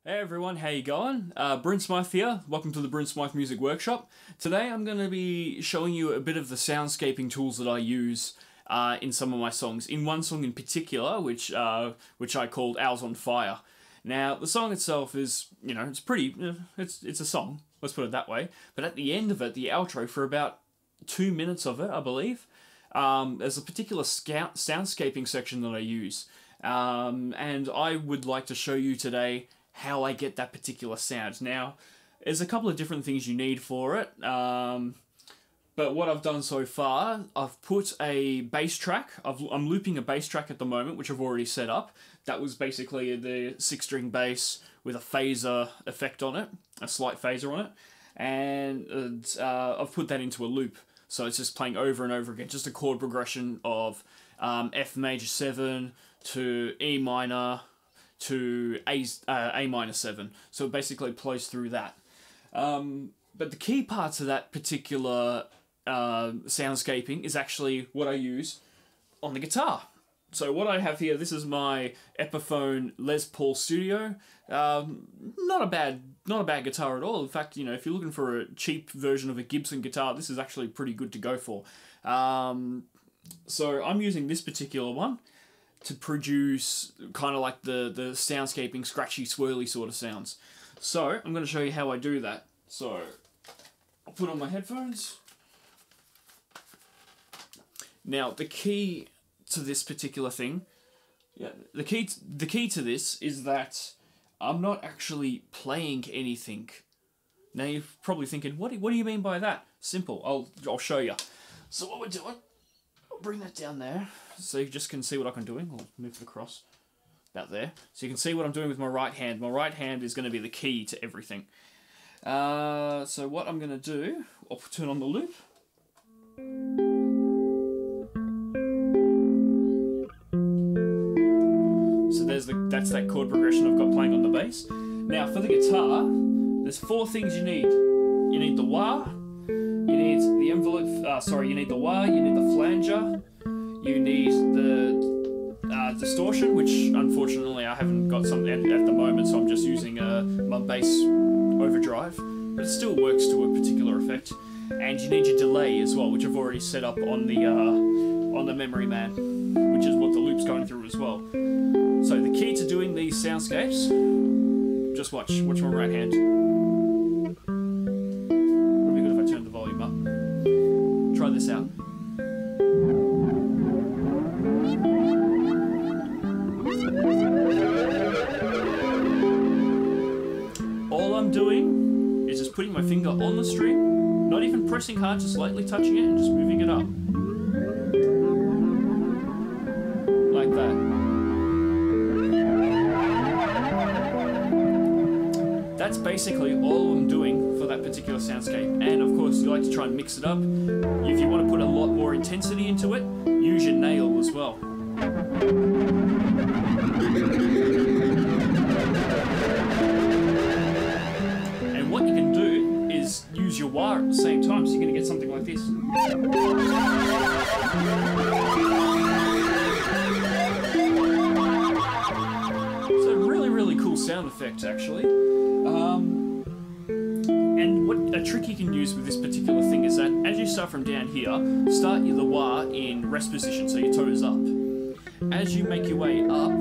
Hey everyone, how you going? Bryn Smyth here. Welcome to the Bryn Smyth Music Workshop. Today I'm going to be showing you a bit of the soundscaping tools that I use in some of my songs. In one song in particular, which I called Owls on Fire. Now, the song itself is, it's pretty, it's a song, let's put it that way. But at the end of it, the outro, for about 2 minutes of it, I believe, there's a particular soundscaping section that I use. And I would like to show you today how I get that particular sound. Now, there's a couple of different things you need for it, but what I've done so far, I've put a bass track. I'm looping a bass track at the moment, which I've already set up. That was basically the 6-string bass with a phaser effect on it, a slight phaser on it, and I've put that into a loop. So it's just playing over and over again, just a chord progression of F major 7 to E minor, to A minor 7, so it basically plays through that. But the key parts of that particular soundscaping is actually what I use on the guitar. So what I have here, this is my Epiphone Les Paul Studio. Not a bad guitar at all. In fact, if you're looking for a cheap version of a Gibson guitar, this is actually pretty good to go for. So I'm using this particular one to produce kind of like the soundscaping, scratchy, swirly sort of sounds. So I'm going to show you how I do that. So I'll put on my headphones. Now the key to this particular thing, the key to this is that I'm not actually playing anything. Now you're probably thinking, what do you mean by that? Simple. I'll show you. So what we're doing, I'll bring that down there so you just can see what I'm doing. I'll move it across about there. So you can see what I'm doing with my right hand. My right hand is going to be the key to everything. So what I'm going to do, I'll turn on the loop. So that's that chord progression I've got playing on the bass. Now for the guitar, there's 4 things you need. You need the wah, you need the envelope, you need the wah, you need the flanger, you need the distortion, which unfortunately I haven't got something at the moment, so I'm just using my bass overdrive, but it still works to a particular effect. And you need your delay as well, which I've already set up on the memory man, which is what the loop's going through as well. So the key to doing these soundscapes, just watch my right hand. Would be good if I turned the volume up. Try this out. All I'm doing is just putting my finger on the string, not even pressing hard, just lightly touching it and just moving it up. Like that. That's basically all I'm doing for that particular soundscape. And of course, you like to try and mix it up. If you want to put a lot more intensity into it, use your nail as well. And what you can do is use your wah at the same time, so you're going to get something like this. So really cool sound effect actually. And what a trick you can use with this particular thing is that as you start from down here, start the wah in rest position, so your toes up. As you make your way up,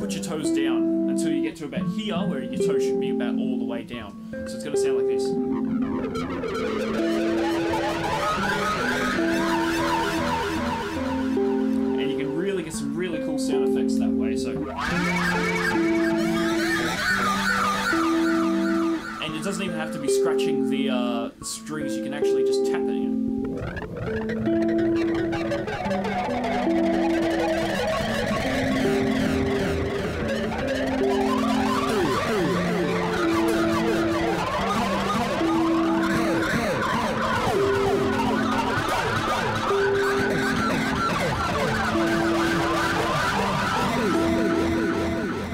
put your toes down until you get to about here, where your toes should be about all the way down. So it's going to sound like this. And you can really get some really cool sound effects that way. So. It doesn't even have to be scratching the strings, you can actually just tap it in.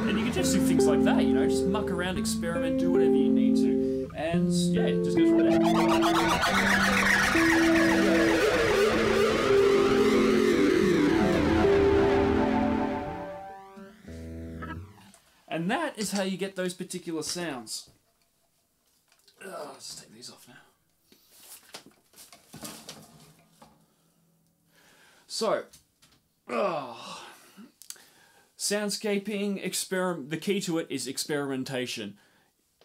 And you can just do things like that, just muck around, experiment, do whatever you need to. And yeah, it just goes from there. And that is how you get those particular sounds. Let's take these off now. So, soundscaping, the key to it is experimentation.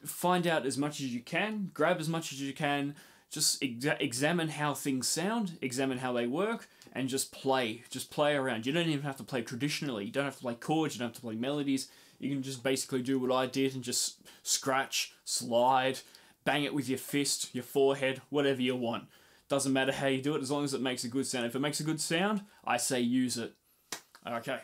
Find out as much as you can, grab as much as you can, just examine how things sound, examine how they work, and just play around. You don't even have to play traditionally, you don't have to play chords, you don't have to play melodies, you can just basically do what I did and just scratch, slide, bang it with your fist, your forehead, whatever you want. Doesn't matter how you do it, as long as it makes a good sound. If it makes a good sound, I say use it. Okay.